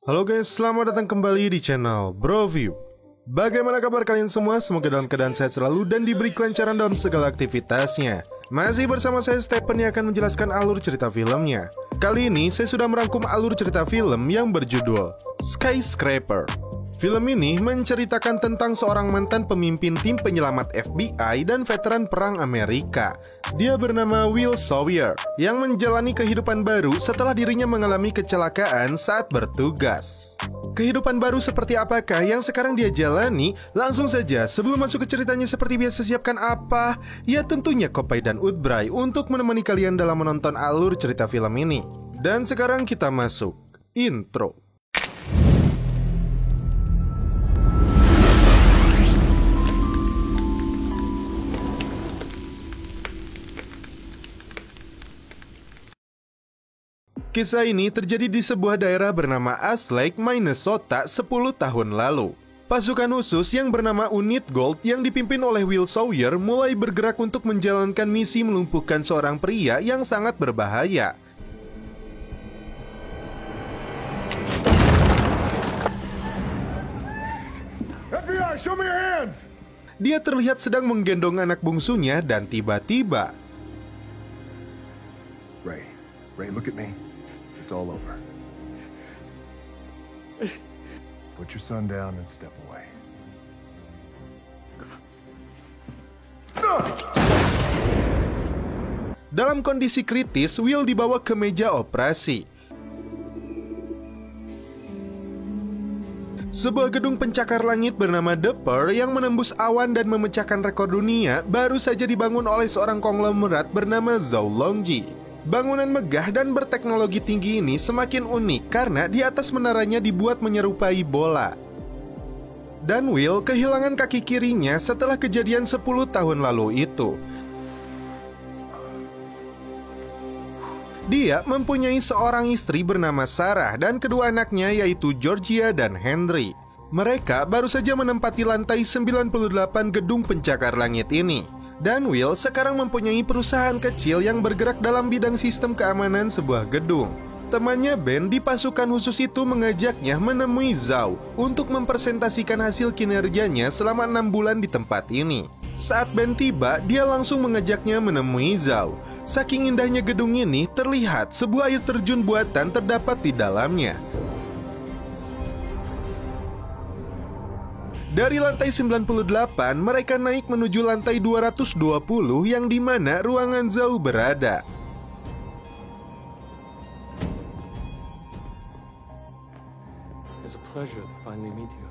Halo guys, selamat datang kembali di channel BroView. Bagaimana kabar kalian semua? Semoga dalam keadaan sehat selalu dan diberi kelancaran dalam segala aktivitasnya. Masih bersama saya Stephen yang akan menjelaskan alur cerita filmnya. Kali ini saya sudah merangkum alur cerita film yang berjudul Skyscraper. Film ini menceritakan tentang seorang mantan pemimpin tim penyelamat FBI dan veteran perang Amerika. Dia bernama Will Sawyer yang menjalani kehidupan baru setelah dirinya mengalami kecelakaan saat bertugas. Kehidupan baru seperti apakah yang sekarang dia jalani? Langsung saja, sebelum masuk ke ceritanya seperti biasa, siapkan apa? Ya tentunya Kopai dan Udbray untuk menemani kalian dalam menonton alur cerita film ini. Dan sekarang kita masuk intro. Kisah ini terjadi di sebuah daerah bernama Ash Lake, Minnesota 10 tahun lalu. Pasukan khusus yang bernama Unit Gold yang dipimpin oleh Will Sawyer mulai bergerak untuk menjalankan misi melumpuhkan seorang pria yang sangat berbahaya. FBI, show me your hands! Dia terlihat sedang menggendong anak bungsunya dan tiba-tiba Ray, look at me. It's all over. Put your son down and step away. dalam kondisi kritis, Will dibawa ke meja operasi. Sebuah gedung pencakar langit bernama The Pearl yang menembus awan dan memecahkan rekor dunia baru saja dibangun oleh seorang konglomerat bernama Zhou Longji. Bangunan megah dan berteknologi tinggi ini semakin unik karena di atas menaranya dibuat menyerupai bola. Dan Will kehilangan kaki kirinya setelah kejadian 10 tahun lalu itu. Dia mempunyai seorang istri bernama Sarah dan kedua anaknya yaitu Georgia dan Henry. Mereka baru saja menempati lantai 98 gedung pencakar langit ini. Dan Will sekarang mempunyai perusahaan kecil yang bergerak dalam bidang sistem keamanan sebuah gedung. Temannya Ben di pasukan khusus itu mengajaknya menemui Zhou untuk mempresentasikan hasil kinerjanya selama 6 bulan di tempat ini. Saat Ben tiba, dia langsung mengajaknya menemui Zhou. Saking indahnya gedung ini, terlihat sebuah air terjun buatan terdapat di dalamnya. Dari lantai 98, mereka naik menuju lantai 220 yang dimana ruangan Zhou berada. It's a pleasure to finally meet you.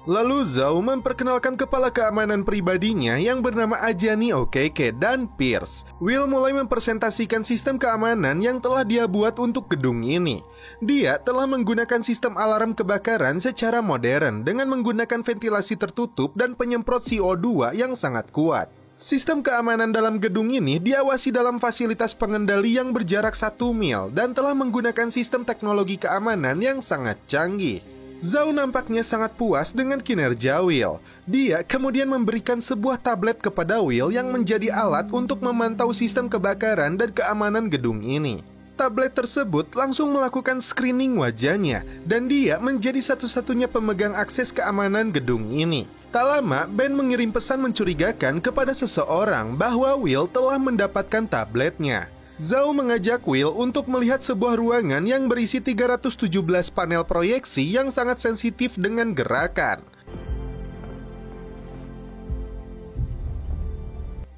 Lalu Zhou memperkenalkan kepala keamanan pribadinya yang bernama Ajani Okeke dan Pierce. Will mulai mempresentasikan sistem keamanan yang telah dia buat untuk gedung ini. Dia telah menggunakan sistem alarm kebakaran secara modern dengan menggunakan ventilasi tertutup dan penyemprot CO2 yang sangat kuat. Sistem keamanan dalam gedung ini diawasi dalam fasilitas pengendali yang berjarak 1 mil dan telah menggunakan sistem teknologi keamanan yang sangat canggih. Zhou nampaknya sangat puas dengan kinerja Will. Dia kemudian memberikan sebuah tablet kepada Will yang menjadi alat untuk memantau sistem kebakaran dan keamanan gedung ini. Tablet tersebut langsung melakukan screening wajahnya dan dia menjadi satu-satunya pemegang akses keamanan gedung ini. Tak lama, Ben mengirim pesan mencurigakan kepada seseorang bahwa Will telah mendapatkan tabletnya. Zhou mengajak Will untuk melihat sebuah ruangan yang berisi 317 panel proyeksi yang sangat sensitif dengan gerakan.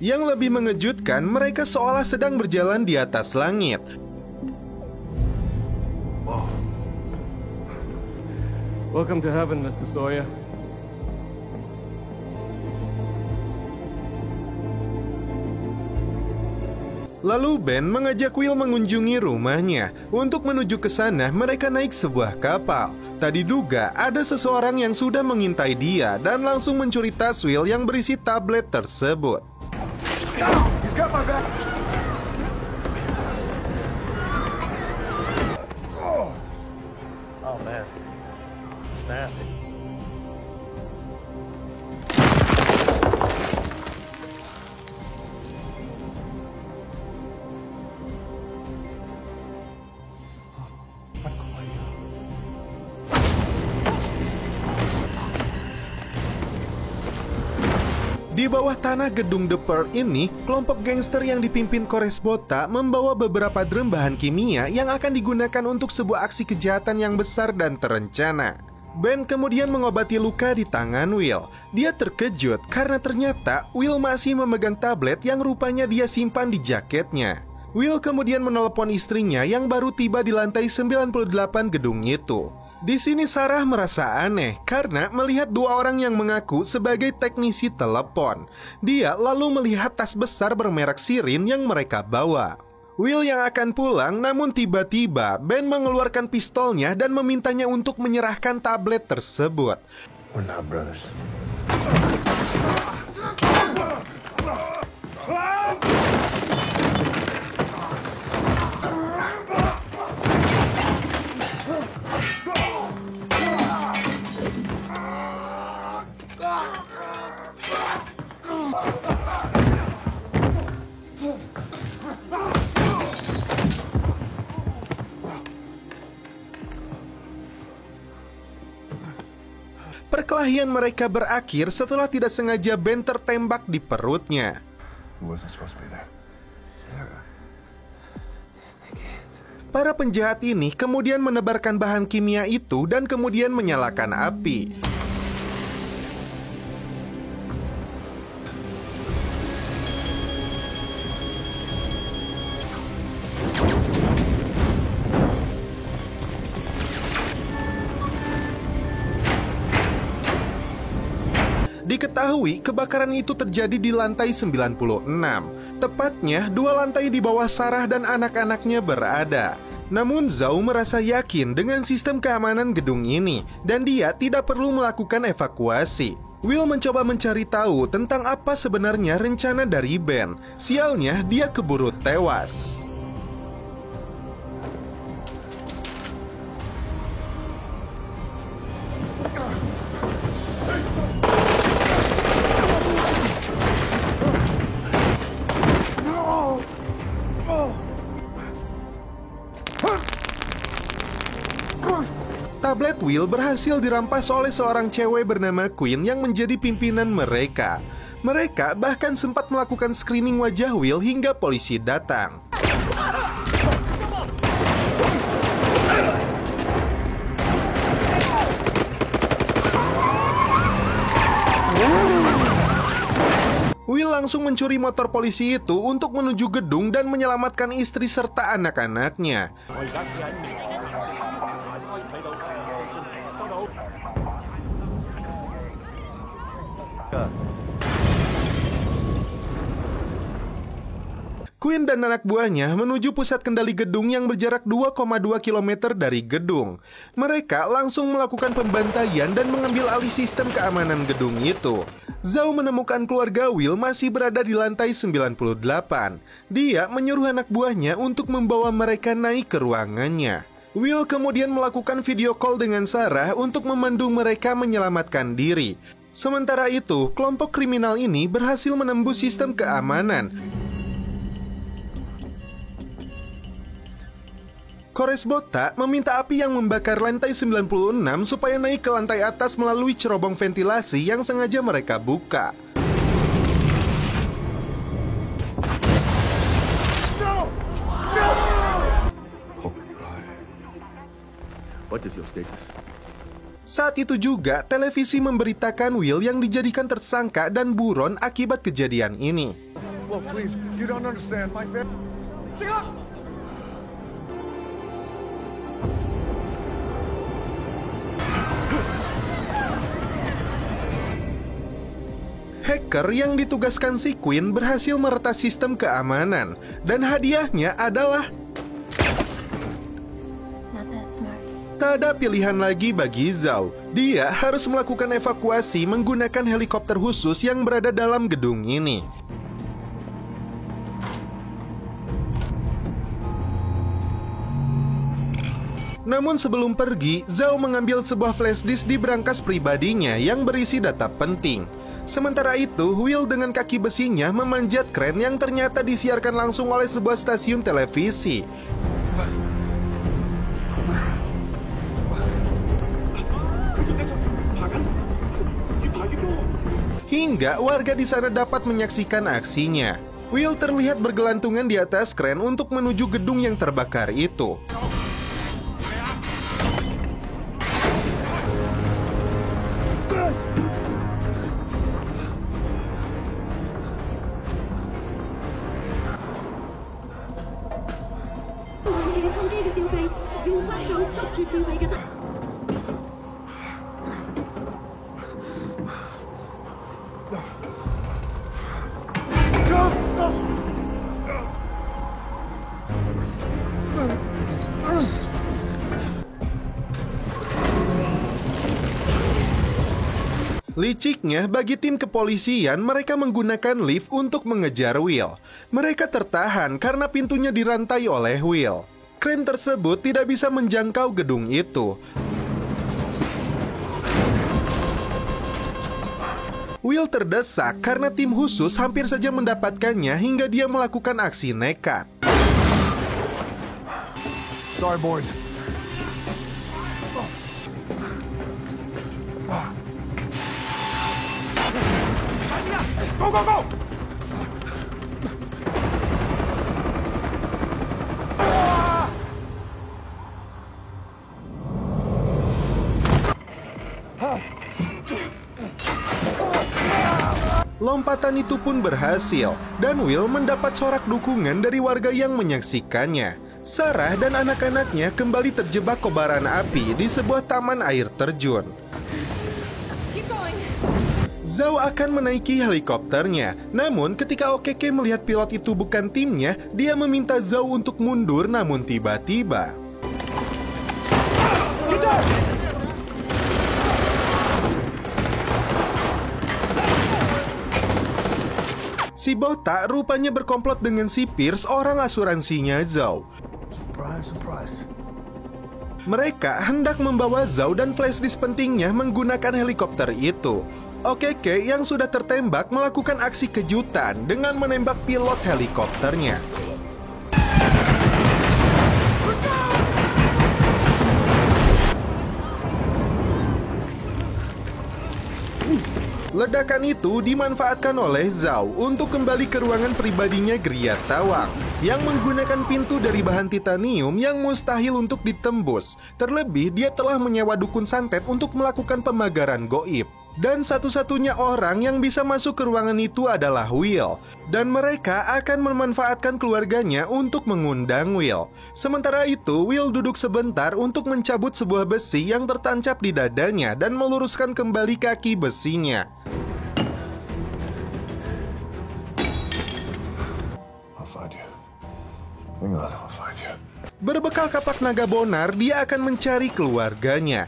Yang lebih mengejutkan, mereka seolah sedang berjalan di atas langit. Whoa. Welcome to heaven, Mr. Sawyer. Lalu Ben mengajak Will mengunjungi rumahnya. Untuk menuju ke sana, mereka naik sebuah kapal. Tak diduga, ada seseorang yang sudah mengintai dia dan langsung mencuri tas Will yang berisi tablet tersebut. He's got my back! Oh man, it's nasty. Di bawah tanah gedung The Pearl ini, kelompok gangster yang dipimpin Kores Bota membawa beberapa drum bahan kimia yang akan digunakan untuk sebuah aksi kejahatan yang besar dan terencana. Ben kemudian mengobati luka di tangan Will. Dia terkejut karena ternyata Will masih memegang tablet yang rupanya dia simpan di jaketnya. Will kemudian menelepon istrinya yang baru tiba di lantai 98 gedung itu. Di sini Sarah merasa aneh karena melihat dua orang yang mengaku sebagai teknisi telepon. Dia lalu melihat tas besar bermerek Sirin yang mereka bawa. Will yang akan pulang, namun tiba-tiba Ben mengeluarkan pistolnya dan memintanya untuk menyerahkan tablet tersebut. We're not brothers. Perkelahian mereka berakhir setelah tidak sengaja Ben tertembak di perutnya. Who wasn't supposed to be there? Para penjahat ini kemudian menebarkan bahan kimia itu dan kemudian menyalakan api. Diketahui kebakaran itu terjadi di lantai 96. Tepatnya 2 lantai di bawah Sarah dan anak-anaknya berada. Namun Zhao merasa yakin dengan sistem keamanan gedung ini dan dia tidak perlu melakukan evakuasi. Will mencoba mencari tahu tentang apa sebenarnya rencana dari Ben. Sialnya dia keburu tewas. Tablet Will berhasil dirampas oleh seorang cewek bernama Queen yang menjadi pimpinan mereka. Mereka bahkan sempat melakukan screening wajah Will hingga polisi datang. Will langsung mencuri motor polisi itu untuk menuju gedung dan menyelamatkan istri serta anak-anaknya. Queen dan anak buahnya menuju pusat kendali gedung yang berjarak 2,2 km dari gedung. Mereka langsung melakukan pembantaian dan mengambil alih sistem keamanan gedung itu. Zhao menemukan keluarga Will masih berada di lantai 98. Dia menyuruh anak buahnya untuk membawa mereka naik ke ruangannya. Will kemudian melakukan video call dengan Sarah untuk memandu mereka menyelamatkan diri. Sementara itu, kelompok kriminal ini berhasil menembus sistem keamanan. Kores Bota meminta api yang membakar lantai 96 supaya naik ke lantai atas melalui cerobong ventilasi yang sengaja mereka buka. What is your status? Saat itu juga, televisi memberitakan Will yang dijadikan tersangka dan buron akibat kejadian ini. Well, please, you don't understand my family. Hacker yang ditugaskan si Queen berhasil meretas sistem keamanan, dan hadiahnya adalah tak ada pilihan lagi bagi Zhao. Dia harus melakukan evakuasi menggunakan helikopter khusus yang berada dalam gedung ini. Namun sebelum pergi, Zhao mengambil sebuah flash disk di brankas pribadinya yang berisi data penting. Sementara itu, Will dengan kaki besinya memanjat kren yang ternyata disiarkan langsung oleh sebuah stasiun televisi. hingga warga di sana dapat menyaksikan aksinya. Will terlihat bergelantungan di atas kren untuk menuju gedung yang terbakar itu. Liciknya, bagi tim kepolisian, mereka menggunakan lift untuk mengejar Will. Mereka tertahan karena pintunya dirantai oleh Will. Kren tersebut tidak bisa menjangkau gedung itu. Will terdesak karena tim khusus hampir saja mendapatkannya hingga dia melakukan aksi nekat. Sorry, boys. Go, go, go! Lompatan itu pun berhasil, dan Will mendapat sorak dukungan dari warga yang menyaksikannya. Sarah dan anak-anaknya kembali terjebak kobaran api di sebuah taman air terjun. Zhao akan menaiki helikopternya, namun ketika Okeke melihat pilot itu bukan timnya, dia meminta Zhao untuk mundur, namun tiba-tiba si botak rupanya berkomplot dengan si Pierce, orang asuransinya Zhao. Surprise, surprise. Mereka hendak membawa Zhao dan flash disk pentingnya menggunakan helikopter itu. Okeke yang sudah tertembak melakukan aksi kejutan dengan menembak pilot helikopternya. Ledakan itu dimanfaatkan oleh Zhao untuk kembali ke ruangan pribadinya Gria Tawang yang menggunakan pintu dari bahan titanium yang mustahil untuk ditembus. Terlebih, dia telah menyewa dukun santet untuk melakukan pemagaran goib. Dan satu-satunya orang yang bisa masuk ke ruangan itu adalah Will. Dan mereka akan memanfaatkan keluarganya untuk mengundang Will. Sementara itu, Will duduk sebentar untuk mencabut sebuah besi yang tertancap di dadanya dan meluruskan kembali kaki besinya. I'll find you. Hang on, I'll find you. Berbekal kapak naga bonar, dia akan mencari keluarganya.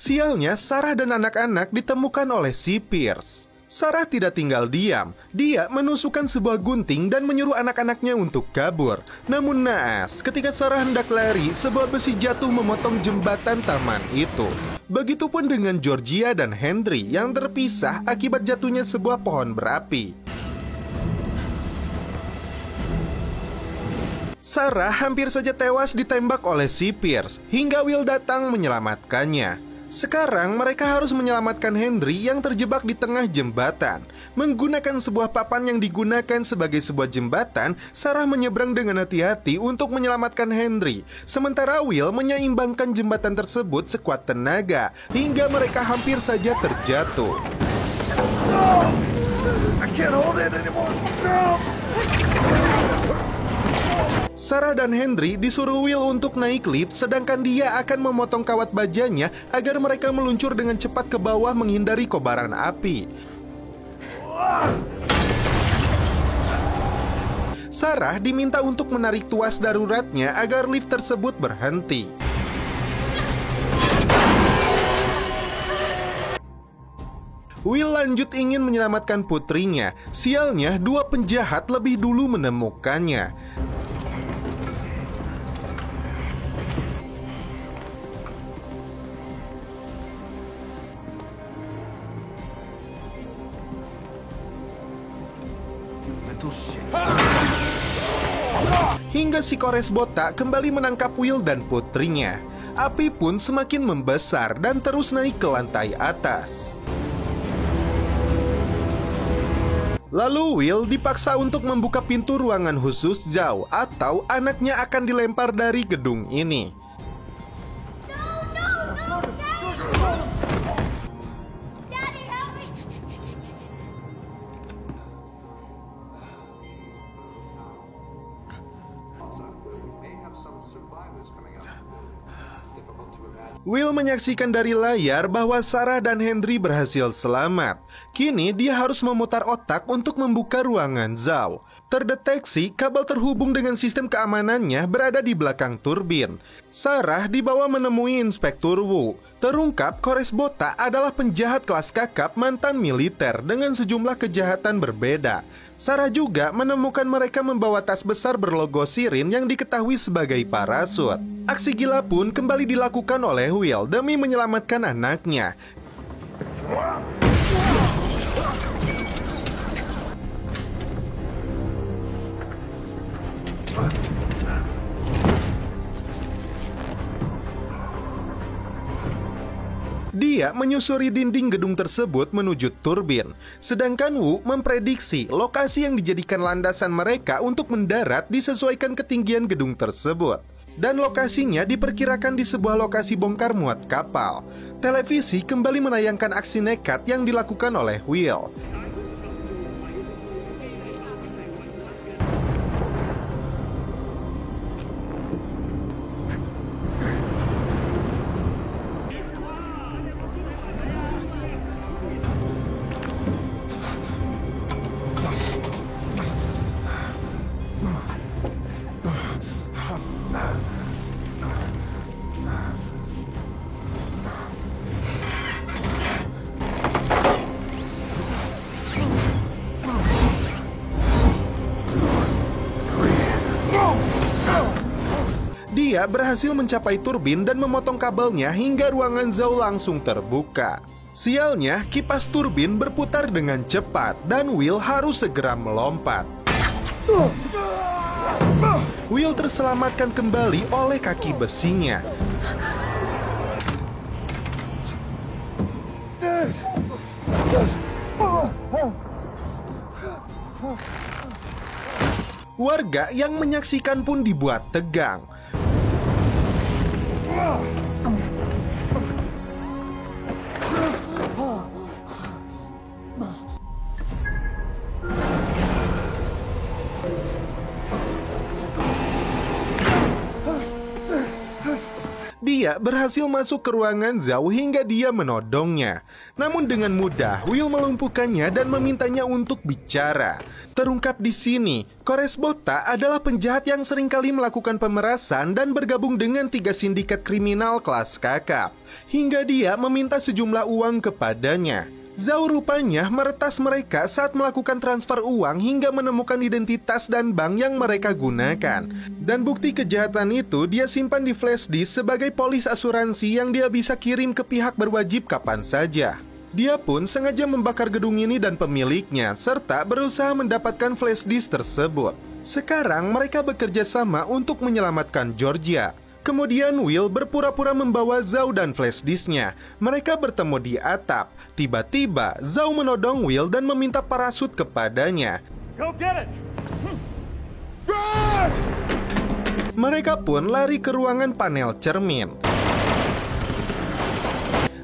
Sialnya, Sarah dan anak-anak ditemukan oleh si Pierce. Sarah tidak tinggal diam. Dia menusukkan sebuah gunting dan menyuruh anak-anaknya untuk kabur. Namun naas, ketika Sarah hendak lari, sebuah besi jatuh memotong jembatan taman itu. Begitupun dengan Georgia dan Henry yang terpisah akibat jatuhnya sebuah pohon berapi. Sarah hampir saja tewas ditembak oleh si Pierce hingga Will datang menyelamatkannya. Sekarang mereka harus menyelamatkan Henry yang terjebak di tengah jembatan. Menggunakan sebuah papan yang digunakan sebagai sebuah jembatan, Sarah menyeberang dengan hati-hati untuk menyelamatkan Henry. Sementara Will menyeimbangkan jembatan tersebut sekuat tenaga hingga mereka hampir saja terjatuh. No! I can't hold it anymore. No! Sarah dan Henry disuruh Will untuk naik lift, sedangkan dia akan memotong kawat bajanya agar mereka meluncur dengan cepat ke bawah menghindari kobaran api. Sarah diminta untuk menarik tuas daruratnya agar lift tersebut berhenti. Will lanjut ingin menyelamatkan putrinya. Sialnya, dua penjahat lebih dulu menemukannya. Hingga si Kores botak kembali menangkap Will dan putrinya. api pun semakin membesar dan terus naik ke lantai atas. Lalu Will dipaksa untuk membuka pintu ruangan khusus Zhao atau anaknya akan dilempar dari gedung ini. Will menyaksikan dari layar bahwa Sarah dan Henry berhasil selamat. Kini dia harus memutar otak untuk membuka ruangan Zhao. Terdeteksi kabel terhubung dengan sistem keamanannya berada di belakang turbin. Sarah dibawa menemui Inspektur Wu. Terungkap Kores Bota adalah penjahat kelas kakap mantan militer dengan sejumlah kejahatan berbeda. Sarah juga menemukan mereka membawa tas besar berlogo Sirin yang diketahui sebagai parasut. Aksi gila pun kembali dilakukan oleh Will demi menyelamatkan anaknya. Dia menyusuri dinding gedung tersebut menuju turbin, sedangkan Wu memprediksi lokasi yang dijadikan landasan mereka untuk mendarat disesuaikan ketinggian gedung tersebut. Dan lokasinya diperkirakan di sebuah lokasi bongkar muat kapal. Televisi kembali menayangkan aksi nekat yang dilakukan oleh Will. Dia berhasil mencapai turbin dan memotong kabelnya hingga ruangan Zhao langsung terbuka. Sialnya, kipas turbin berputar dengan cepat dan Will harus segera melompat. Will terselamatkan kembali oleh kaki besinya. Warga yang menyaksikan pun dibuat tegang. Dia berhasil masuk ke ruangan Zhao hingga dia menodongnya. Namun dengan mudah, Will melumpuhkannya dan memintanya untuk bicara. Terungkap di sini, Kores Bota adalah penjahat yang seringkali melakukan pemerasan dan bergabung dengan 3 sindikat kriminal kelas kakap. Hingga dia meminta sejumlah uang kepadanya. Zhao rupanya meretas mereka saat melakukan transfer uang hingga menemukan identitas dan bank yang mereka gunakan. Dan bukti kejahatan itu dia simpan di flash disk sebagai polis asuransi yang dia bisa kirim ke pihak berwajib kapan saja. Dia pun sengaja membakar gedung ini dan pemiliknya, serta berusaha mendapatkan flash disk tersebut. Sekarang mereka bekerja sama untuk menyelamatkan Georgia. Kemudian Will berpura-pura membawa Zhao dan flash disknya. Mereka bertemu di atap. Tiba-tiba Zhao menodong Will dan meminta parasut kepadanya. Go get it! Mereka pun lari ke ruangan panel cermin.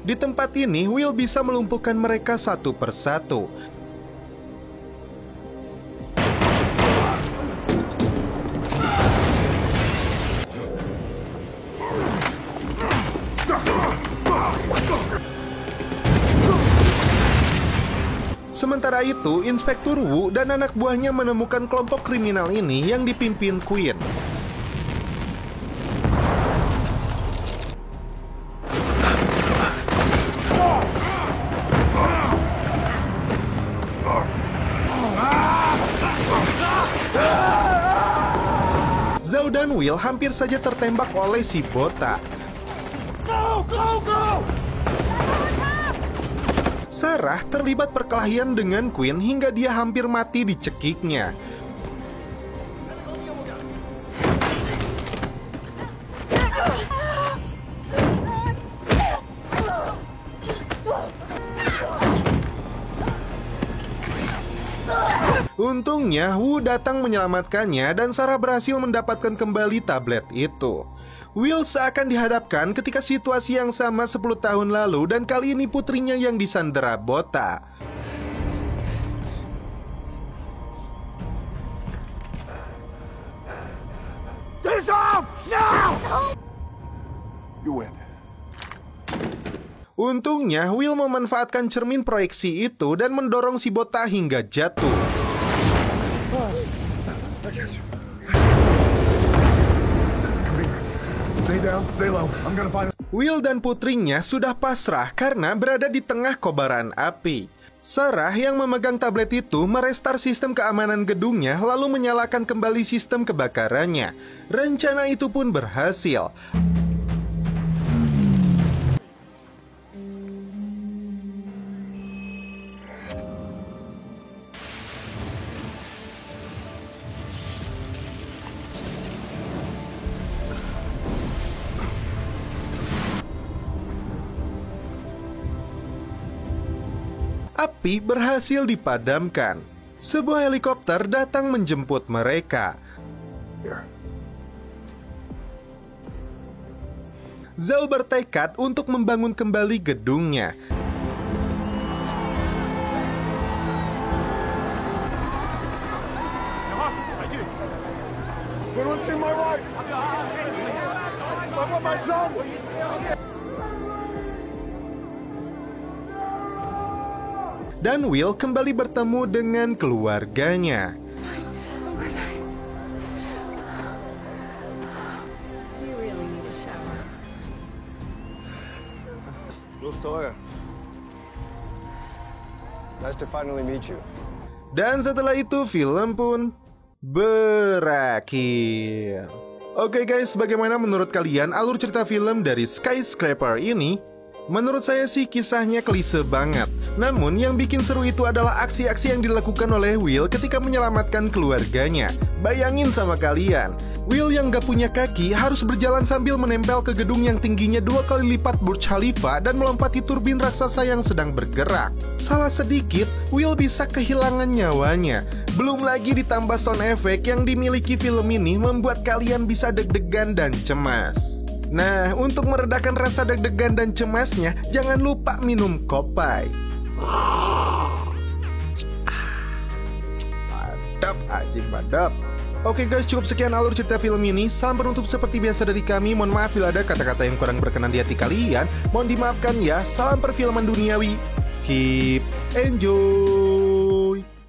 Di tempat ini Will bisa melumpuhkan mereka satu persatu. Sementara itu, Inspektur Wu dan anak buahnya menemukan kelompok kriminal ini yang dipimpin Queen. Zhao dan Will hampir saja tertembak oleh si Bota. Go, go, go! Sarah terlibat perkelahian dengan Queen hingga dia hampir mati dicekiknya. Untungnya Wu datang menyelamatkannya dan Sarah berhasil mendapatkan kembali tablet itu. Will seakan dihadapkan ketika situasi yang sama 10 tahun lalu dan kali ini putrinya yang disandera Bota. Disarm! Now! You win. Untungnya Will memanfaatkan cermin proyeksi itu dan mendorong si Bota hingga jatuh. I got you. Come here. Stay down, stay low. I'm gonna find it. Will dan putrinya sudah pasrah karena berada di tengah kobaran api. Sarah yang memegang tablet itu merestar sistem keamanan gedungnya lalu menyalakan kembali sistem kebakarannya. Rencana itu pun berhasil. Api berhasil dipadamkan. Sebuah helikopter datang menjemput mereka. Here. Zhao bertekad untuk membangun kembali gedungnya. Anyone see my right? I want my son! Dan Will kembali bertemu dengan keluarganya. You really need a shower. Will Sawyer. Nice to finally meet you. Dan setelah itu film pun berakhir. Oke guys, bagaimana menurut kalian alur cerita film dari Skyscraper ini? Menurut saya sih kisahnya klise banget. Namun yang bikin seru itu adalah aksi-aksi yang dilakukan oleh Will ketika menyelamatkan keluarganya. Bayangin sama kalian, Will yang gak punya kaki harus berjalan sambil menempel ke gedung yang tingginya 2 kali lipat Burj Khalifa dan melompati turbin raksasa yang sedang bergerak. Salah sedikit, Will bisa kehilangan nyawanya. Belum lagi ditambah sound effect yang dimiliki film ini membuat kalian bisa deg-degan dan cemas. Nah, untuk meredakan rasa deg-degan dan cemasnya, jangan lupa minum Kopai. Mantap, anjing mantap. Oke guys, cukup sekian alur cerita film ini. Salam penutup seperti biasa dari kami. Mohon maaf bila ada kata-kata yang kurang berkenan di hati kalian. Mohon dimaafkan ya. Salam perfilman duniawi. Keep enjoy.